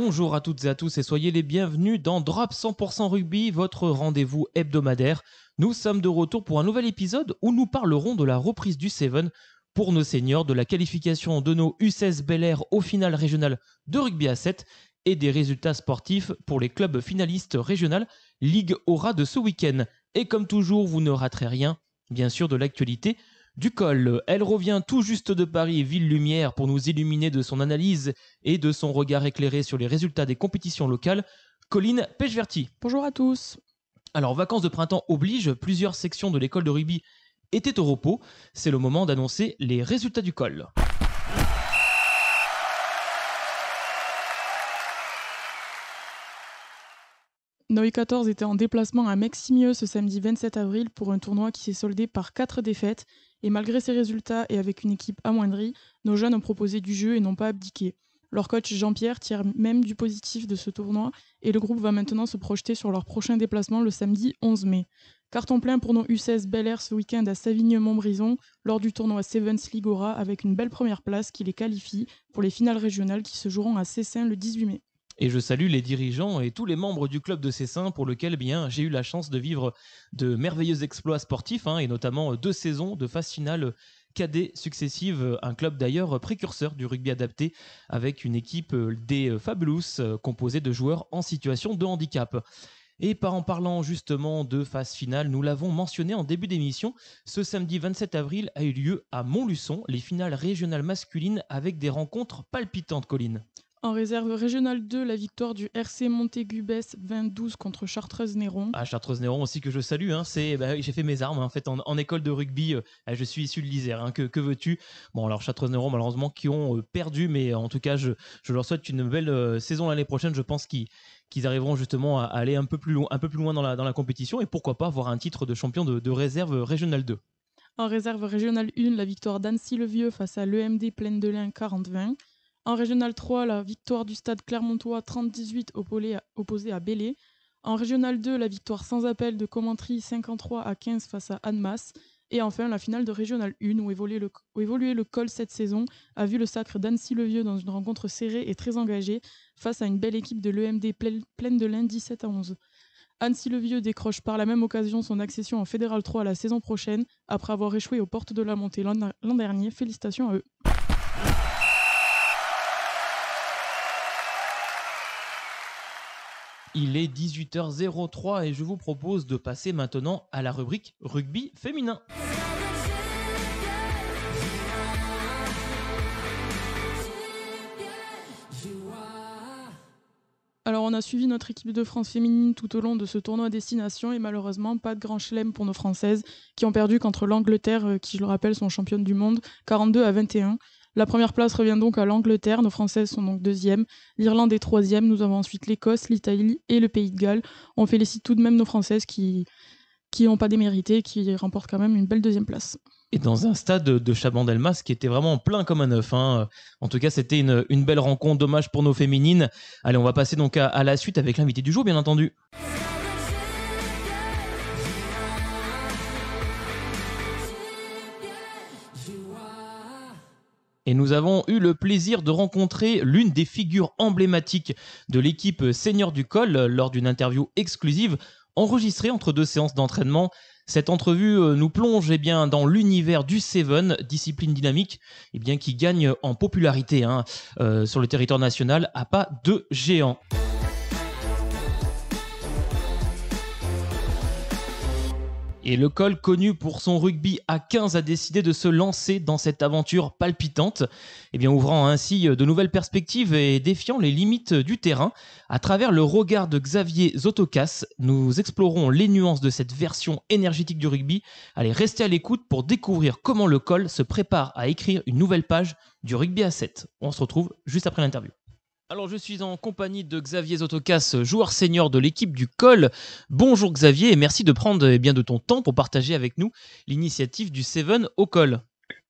Bonjour à toutes et à tous et soyez les bienvenus dans Drop 100% Rugby, votre rendez-vous hebdomadaire. Nous sommes de retour pour un nouvel épisode où nous parlerons de la reprise du Seven pour nos seniors, de la qualification de nos U16 Bel Air au final régional de rugby à 7 et des résultats sportifs pour les clubs finalistes régionales Ligue Aura de ce week-end. Et comme toujours, vous ne raterez rien, bien sûr, de l'actualité du col. Elle revient tout juste de Paris, Ville Lumière, pour nous illuminer de son analyse et de son regard éclairé sur les résultats des compétitions locales. Colline Pechverti. Bonjour à tous. Alors, vacances de printemps oblige, plusieurs sections de l'école de rugby étaient au repos. C'est le moment d'annoncer les résultats du col. Nos U14 étaient en déplacement à Meximieux ce samedi 27 avril pour un tournoi qui s'est soldé par 4 défaites. Et malgré ces résultats et avec une équipe amoindrie, nos jeunes ont proposé du jeu et n'ont pas abdiqué. Leur coach Jean-Pierre tire même du positif de ce tournoi et le groupe va maintenant se projeter sur leur prochain déplacement le samedi 11 mai. Carton plein pour nos U16 Bel Air ce week-end à Savigneux-Montbrison lors du tournoi Sevens Ligue Aura avec une belle première place qui les qualifie pour les finales régionales qui se joueront à Cessin le 18 mai. Et je salue les dirigeants et tous les membres du club de Cessin pour lequel j'ai eu la chance de vivre de merveilleux exploits sportifs et notamment 2 saisons de phase finale cadets successives, un club d'ailleurs précurseur du rugby adapté avec une équipe des Fabulous composée de joueurs en situation de handicap. Et en parlant justement de phase finale, nous l'avons mentionné en début d'émission, ce samedi 27 avril a eu lieu à Montluçon les finales régionales masculines avec des rencontres palpitantes, Colline. En réserve régionale 2, la victoire du RC Montaigu-Besse 20-12 contre Chartreuse-Néron. Ah, Chartreuse-Néron aussi que je salue. J'ai fait mes armes en fait en école de rugby. Je suis issu de l'Isère. Que veux-tu? Bon, alors Chartreuse-Néron, malheureusement, qui ont perdu, mais en tout cas, je leur souhaite une belle saison l'année prochaine. Je pense qu'ils arriveront justement à aller un peu plus loin dans la compétition et pourquoi pas avoir un titre de champion de réserve régionale 2. En réserve régionale 1, la victoire d'Annecy-le-Vieux face à l'EMD Plaine de l'Ain 40-20. En Régional 3, la victoire du Stade Clermontois 30-18 opposé à Belley. En Régional 2, la victoire sans appel de Commentry 53-15 face à Annemasse. Et enfin, la finale de Régional 1 où évoluait le col cette saison a vu le sacre d'Annecy-le-Vieux dans une rencontre serrée et très engagée face à une belle équipe de l'EMD Plaine de l'Ain 17-11. Annecy-le-Vieux décroche par la même occasion son accession en Fédéral 3 la saison prochaine après avoir échoué aux portes de la montée l'an dernier. Félicitations à eux. Il est 18h03 et je vous propose de passer maintenant à la rubrique rugby féminin. Alors on a suivi notre équipe de France féminine tout au long de ce tournoi à destination et malheureusement pas de grand chelem pour nos Françaises qui ont perdu contre l'Angleterre qui je le rappelle sont championnes du monde 42-21. La première place revient donc à l'Angleterre, nos Françaises sont donc deuxièmes, l'Irlande est troisième, nous avons ensuite l'Écosse, l'Italie et le Pays de Galles. On félicite tout de même nos Françaises qui n'ont pas démérité, qui remportent quand même une belle deuxième place. Et dans un stade de Chabandelmas qui était vraiment plein comme un œuf. En tout cas, c'était une belle rencontre, dommage pour nos féminines. Allez, on va passer donc à la suite avec l'invité du jour, bien entendu. Et nous avons eu le plaisir de rencontrer l'une des figures emblématiques de l'équipe senior du col lors d'une interview exclusive enregistrée entre 2 séances d'entraînement. Cette entrevue nous plonge dans l'univers du Seven, discipline dynamique qui gagne en popularité sur le territoire national à pas de géant. Et le col, connu pour son rugby à 15, a décidé de se lancer dans cette aventure palpitante, ouvrant ainsi de nouvelles perspectives et défiant les limites du terrain. À travers le regard de Xavier Zotokas, nous explorons les nuances de cette version énergétique du rugby. Allez, restez à l'écoute pour découvrir comment le col se prépare à écrire une nouvelle page du rugby à 7. On se retrouve juste après l'interview. Alors, je suis en compagnie de Xavier Zotokas, joueur senior de l'équipe du col. Bonjour Xavier et merci de prendre de ton temps pour partager avec nous l'initiative du Seven au col.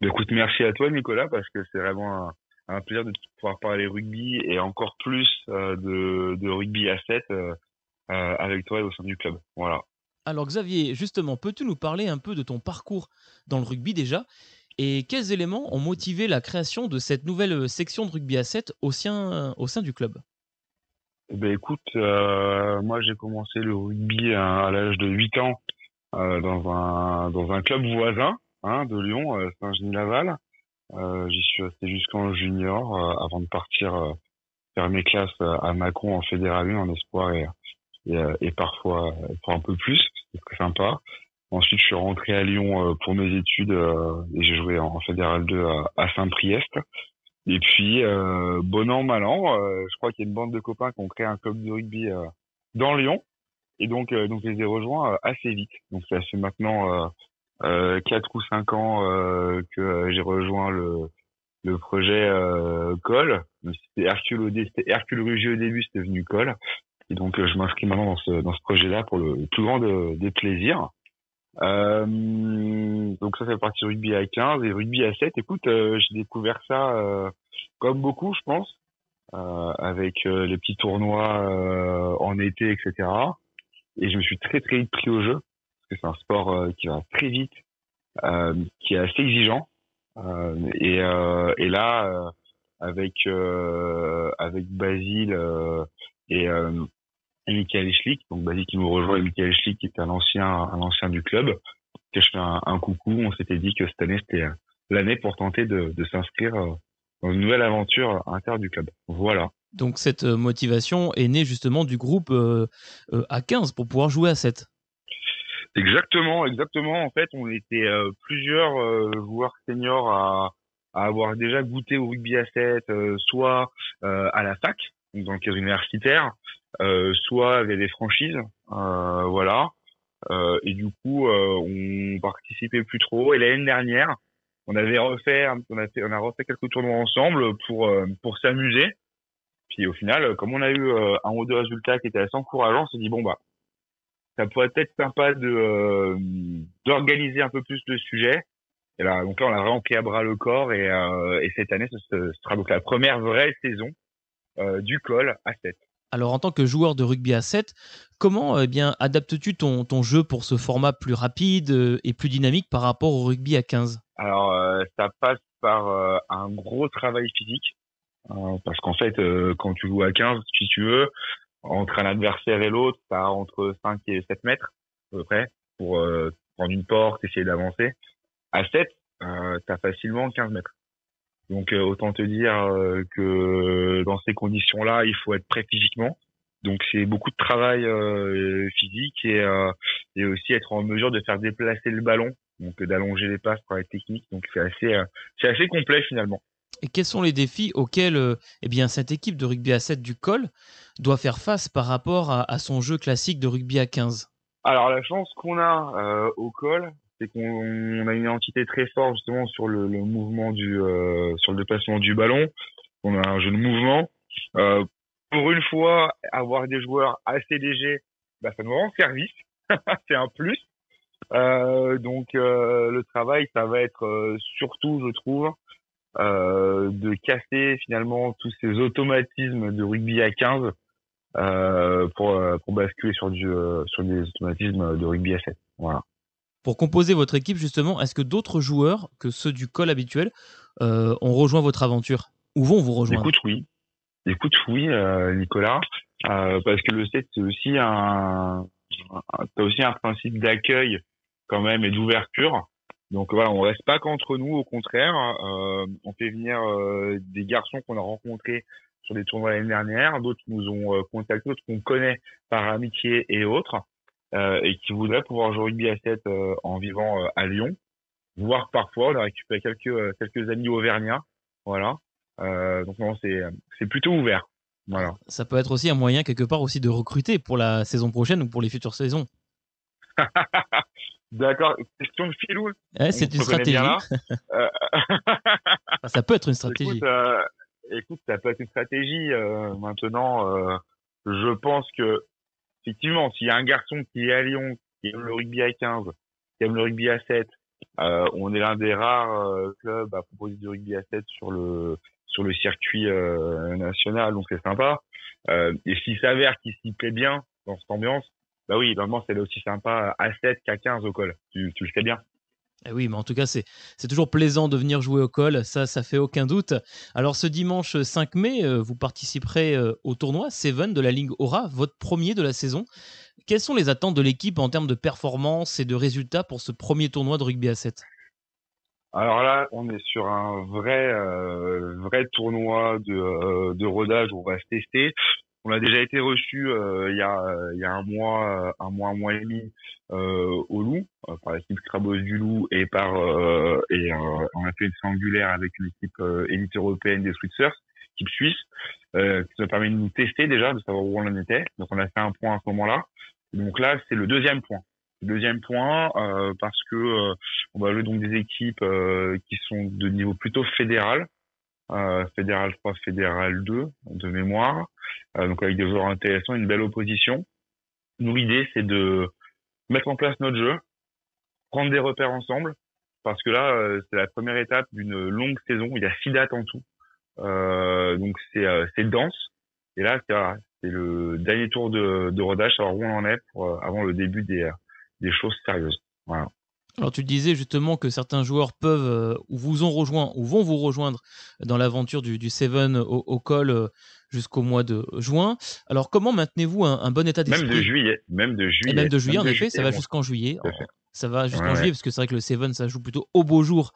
Écoute, merci à toi Nicolas parce que c'est vraiment un plaisir de pouvoir parler rugby et encore plus de rugby à 7 avec toi et au sein du club. Voilà. Alors Xavier, justement, peux-tu nous parler un peu de ton parcours dans le rugby déjà ? Et quels éléments ont motivé la création de cette nouvelle section de rugby à 7 au sein du club ? Ben écoute, moi j'ai commencé le rugby à l'âge de 8 ans dans un club voisin de Lyon, Saint-Genis-Laval. J'y suis resté jusqu'en junior avant de partir faire mes classes à Mâcon en Fédéral 1 en espoir et parfois pour un peu plus, c'était très sympa. Ensuite, je suis rentré à Lyon pour mes études et j'ai joué en Fédéral 2 à Saint-Priest. Et puis, bon an, mal an, je crois qu'il y a une bande de copains qui ont créé un club de rugby dans Lyon. Et donc je les ai rejoints assez vite. Donc ça fait maintenant 4 ou 5 ans que j'ai rejoint le projet Col. Donc, c'était Hercule Rugby au début, c'était devenu Col. Et donc je m'inscris maintenant dans ce projet-là pour le plus grand des plaisirs. Donc ça fait partie rugby à 15 et rugby à 7. Écoute, j'ai découvert ça comme beaucoup, je pense, avec les petits tournois en été, etc. Et je me suis très très vite pris au jeu parce que c'est un sport qui va très vite, qui est assez exigeant. Et là, avec Basile et Michael Schlick, donc Basile qui nous rejoint et Michael Schlick qui est un ancien du club, que je fais un coucou. On s'était dit que cette année c'était l'année pour tenter de s'inscrire dans une nouvelle aventure inter du club. Voilà. Donc cette motivation est née justement du groupe à 15 pour pouvoir jouer à 7. Exactement, exactement. En fait, on était plusieurs joueurs seniors à avoir déjà goûté au rugby à 7, soit à la fac, donc dans le cadre universitaire, soit via des franchises, voilà. Et du coup, on participait plus trop. Et l'année dernière, on a refait quelques tournois ensemble pour s'amuser. Puis au final, comme on a eu un ou deux résultats qui étaient assez encourageants, on s'est dit bon bah ça pourrait être sympa d'organiser un peu plus le sujet. Et là, donc là, on a vraiment pris à bras le corps et cette année, ce sera donc la première vraie saison du col à 7. Alors en tant que joueur de rugby à 7, comment bien adaptes-tu ton jeu pour ce format plus rapide et plus dynamique par rapport au rugby à 15? Alors ça passe par un gros travail physique parce qu'en fait, quand tu joues à 15, si tu veux, entre un adversaire et l'autre, t'as entre 5 et 7 mètres à peu près pour prendre une porte, essayer d'avancer. À 7, t'as facilement 15 mètres. Donc autant te dire que dans ces conditions-là, il faut être prêt physiquement. Donc c'est beaucoup de travail physique et aussi être en mesure de faire déplacer le ballon, donc d'allonger les passes pour être technique. Donc c'est assez complet finalement. Et quels sont les défis auxquels eh bien, cette équipe de rugby à 7 du Col doit faire face par rapport à son jeu classique de rugby à 15? Alors la chance qu'on a au col, c'est qu'on a une identité très forte justement sur le mouvement sur le déplacement du ballon. On a un jeu de mouvement. Euh, pour une fois, avoir des joueurs assez légers, bah, ça nous rend service. C'est un plus. Donc le travail, ça va être surtout, je trouve, de casser finalement tous ces automatismes de rugby à 15 pour basculer sur des automatismes de rugby à 7. Voilà. Pour composer votre équipe, justement, est-ce que d'autres joueurs que ceux du Col habituel ont rejoint votre aventure ou vont vous rejoindre? Écoute, oui, Nicolas, parce que le 7, t'as aussi un principe d'accueil quand même et d'ouverture. Donc voilà, on reste pas qu'entre nous, au contraire, on fait venir des garçons qu'on a rencontrés sur des tournois l'année dernière, d'autres nous ont contactés, d'autres qu'on connaît par amitié et autres, et qui voudraient pouvoir jouer au rugby à 7 en vivant à Lyon, voire parfois on a récupéré quelques amis auvergnats, voilà. Donc non, c'est plutôt ouvert, voilà. Ça peut être aussi un moyen quelque part aussi de recruter pour la saison prochaine ou pour les futures saisons. D'accord, question de filou. Ouais, On c'est une se connaît bien stratégie. là. Euh, Enfin, ça peut être une écoute, stratégie. écoute, ça peut être une stratégie. Maintenant, je pense que effectivement, s'il y a un garçon qui est à Lyon, qui aime le rugby à 15, qui aime le rugby à 7, on est l'un des rares clubs à proposer du rugby à 7 sur le circuit national, donc c'est sympa. Et s'il s'avère qu'il s'y plaît bien dans cette ambiance, bah oui, normalement c'est aussi sympa à 7 qu'à 15 au col. Tu le sais bien. Eh oui, mais en tout cas, c'est toujours plaisant de venir jouer au col, ça fait aucun doute. Alors ce dimanche 5 mai, vous participerez au tournoi Seven de la Ligue Aura, votre premier de la saison. Quelles sont les attentes de l'équipe en termes de performance et de résultats pour ce premier tournoi de rugby à 7? Alors là, on est sur un vrai tournoi de rodage où on va se tester. On a déjà été reçu il y a un mois et demi au Loup par l'équipe Crabos du Loup on a fait une triangulaire avec une équipe élite européenne des Switzers, équipe suisse, qui nous a permis de nous tester déjà, de savoir où on en était. Donc on a fait un point à ce moment-là. Donc là, c'est le deuxième point. Deuxième point, parce que on va jouer donc des équipes qui sont de niveau plutôt fédéral, fédéral 3, fédéral 2 de mémoire, donc avec des joueurs intéressants, une belle opposition. Nous, l'idée, c'est de mettre en place notre jeu, prendre des repères ensemble, parce que là, c'est la première étape d'une longue saison. Il y a 6 dates en tout, donc c'est dense. Et là, c'est le dernier tour de rodage, savoir où on en est avant le début des choses sérieuses. Voilà. Alors tu disais justement que certains joueurs peuvent ou vous ont rejoint ou vont vous rejoindre dans l'aventure du Seven au col jusqu'au mois de juin. Alors comment maintenez-vous un bon état Même de d'esprit? juillet, Et même de juillet, en effet, ça va bon, jusqu'en juillet. tout à fait. Ça va jusqu'en Ouais, juillet, ouais. parce que c'est vrai que le Seven, ça joue plutôt au beau jour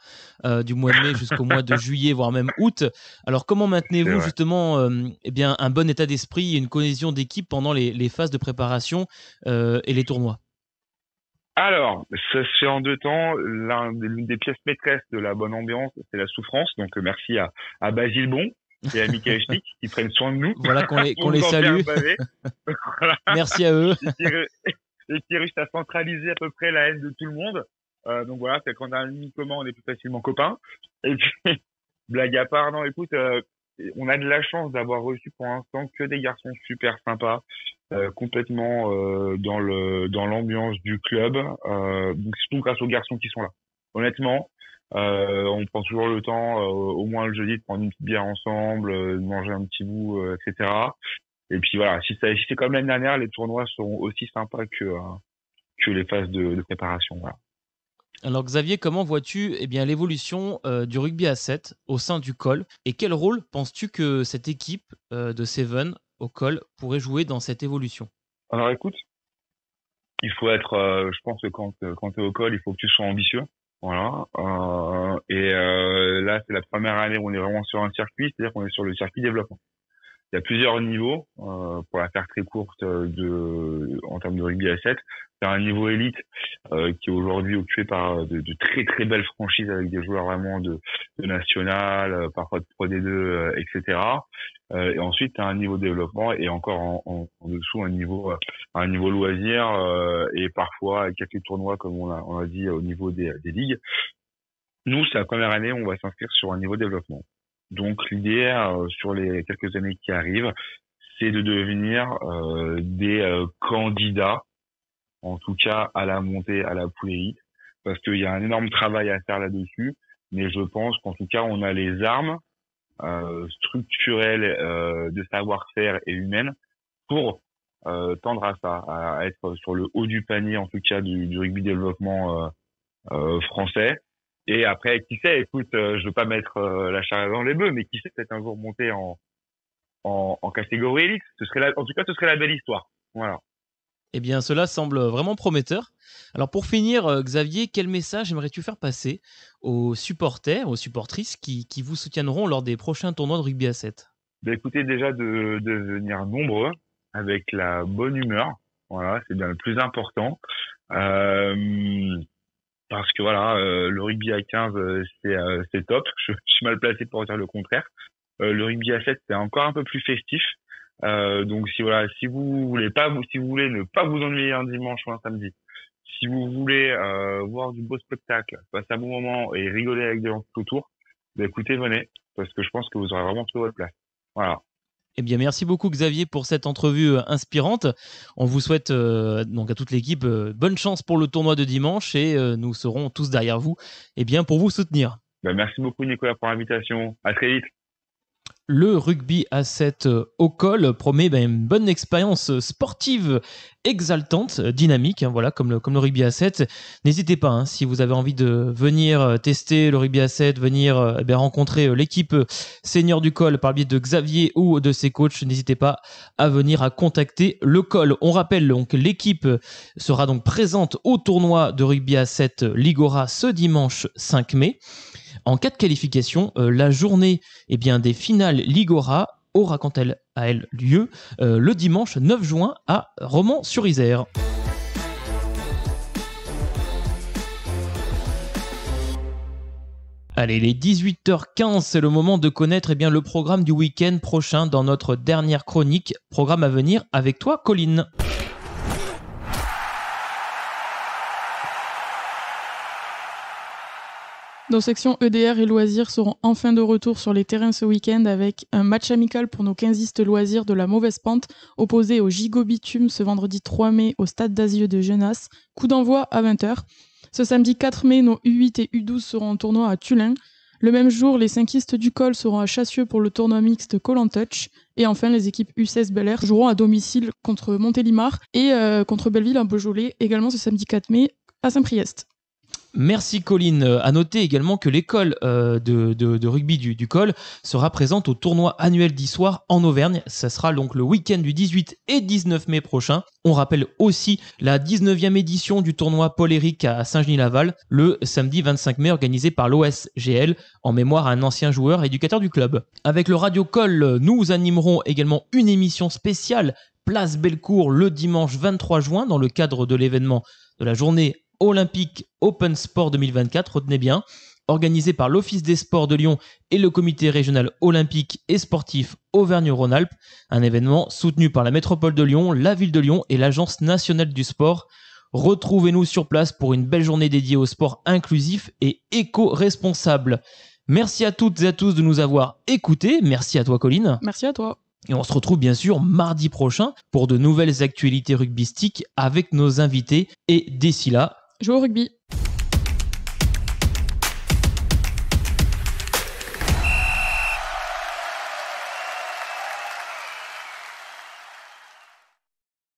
du mois de mai jusqu'au mois de juillet, voire même août. Alors comment C'est maintenez-vous vrai. justement eh bien, un bon état d'esprit et une cohésion d'équipe pendant les phases de préparation et les tournois? Alors, ça se fait en deux temps. L'une des pièces maîtresses de la bonne ambiance, c'est la souffrance. Donc, merci à Basile Bon et à Michael Schmick qui prennent soin de nous Voilà qu'on pour les nous en faire salue. baver. Voilà. Merci à eux. Et qui réussissent à centraliser à peu près la haine de tout le monde. Donc voilà, c'est quand on a un ennemi commun, on est plus facilement copains. Et puis, blague à part, non, écoute, on a de la chance d'avoir reçu pour l'instant que des garçons super sympas, complètement dans l'ambiance du club, donc surtout grâce aux garçons qui sont là. Honnêtement, on prend toujours le temps, au moins le jeudi, de prendre une petite bière ensemble, de manger un petit bout, etc. Et puis voilà, si c'est comme l'année dernière, les tournois seront aussi sympas que les phases de préparation. Voilà. Alors Xavier, comment vois-tu eh bien, l'évolution du rugby à 7 au sein du col et quel rôle penses-tu que cette équipe de Seven au col pourrait jouer dans cette évolution? Alors écoute, il faut être, je pense que quand tu es au col, il faut que tu sois ambitieux. Voilà. Là, c'est la première année où on est vraiment sur un circuit, c'est-à-dire qu'on est sur le circuit développement. Il y a plusieurs niveaux, pour la faire très courte, en termes de rugby à 7. C'est un niveau élite qui est aujourd'hui occupé par de très très belles franchises avec des joueurs vraiment de national, parfois de Pro D2, etc. Et ensuite, tu as un niveau développement et encore en dessous un niveau loisir et parfois quelques tournois comme on a dit au niveau des ligues. Nous, c'est la première année où on va s'inscrire sur un niveau développement. Donc l'idée sur les quelques années qui arrivent, c'est de devenir des candidats, en tout cas à la montée à la poule élite, parce qu'il y a un énorme travail à faire là-dessus. Mais je pense qu'en tout cas, on a les armes structurelles, de savoir-faire et humaines pour tendre à ça, à être sur le haut du panier, en tout cas du rugby développement français. Et après, qui sait, écoute, je veux pas mettre la charrue dans les bœufs, mais qui sait peut-être un jour monter en catégorie élite. En tout cas, ce serait la belle histoire. Voilà. Eh bien, cela semble vraiment prometteur. Alors pour finir, Xavier, quel message aimerais-tu faire passer aux supporters, aux supportrices qui vous soutiendront lors des prochains tournois de rugby à 7? Écoutez, déjà de venir nombreux, avec la bonne humeur. Voilà, c'est bien le plus important. Parce que voilà, le rugby à 15, c'est top. Je suis mal placé pour dire le contraire. Le rugby à 7, c'est encore un peu plus festif. Donc si vous voulez ne pas vous ennuyer un dimanche ou un samedi, si vous voulez voir du beau spectacle, passer un bon moment et rigoler avec des gens tout autour, écoutez, venez, parce que je pense que vous aurez vraiment trouvé votre place. Voilà. Eh bien, merci beaucoup Xavier pour cette entrevue inspirante. On vous souhaite donc à toute l'équipe bonne chance pour le tournoi de dimanche et nous serons tous derrière vous pour vous soutenir. Merci beaucoup Nicolas pour l'invitation. À très vite. Le rugby à 7 au col promet une bonne expérience sportive exaltante, dynamique, voilà, comme le rugby à 7. N'hésitez pas, si vous avez envie de venir tester le rugby à 7, venir rencontrer l'équipe senior du col par le biais de Xavier ou de ses coachs, n'hésitez pas à venir à contacter le col. On rappelle donc l'équipe sera donc présente au tournoi de rugby à 7 Ligora ce dimanche 5 mai. En cas de qualification, la journée des finales Ligora aura quant à elle lieu le dimanche 9 juin à Romans-sur-Isère. Allez, les 18h15, c'est le moment de connaître le programme du week-end prochain dans notre dernière chronique. Programme à venir avec toi, Colline. Nos sections EDR et loisirs seront enfin de retour sur les terrains ce week-end avec un match amical pour nos 15istes loisirs de la mauvaise pente opposé au Gigot Bitume ce vendredi 3 mai au stade d'Azieux de Genasse. Coup d'envoi à 20h. Ce samedi 4 mai, nos U8 et U12 seront en tournoi à Tullin. Le même jour, les 5istes du col seront à Chassieux pour le tournoi mixte Call and Touch. Et enfin, les équipes U16 Bel Air joueront à domicile contre Montélimar et contre Belleville en Beaujolais, également ce samedi 4 mai à Saint-Priest. Merci Colline. À noter également que l'école de rugby du col sera présente au tournoi annuel d'Issoire en Auvergne. Ça sera donc le week-end du 18 et 19 mai prochain. On rappelle aussi la 19e édition du tournoi Paul-Éric à Saint-Genis-Laval le samedi 25 mai organisé par l'OSGL en mémoire à un ancien joueur éducateur du club. Avec le Radio Col, nous animerons également une émission spéciale Place Bellecour le dimanche 23 juin dans le cadre de l'événement de la journée olympique Open Sport 2024, retenez bien, organisé par l'Office des sports de Lyon et le comité régional olympique et sportif Auvergne-Rhône-Alpes, un événement soutenu par la métropole de Lyon, la ville de Lyon et l'Agence nationale du sport. Retrouvez-nous sur place pour une belle journée dédiée au sport inclusif et éco-responsable. Merci à toutes et à tous de nous avoir écoutés. Merci à toi, Colline. Merci à toi. Et on se retrouve bien sûr mardi prochain pour de nouvelles actualités rugbystiques avec nos invités. Et d'ici là, jouez au rugby.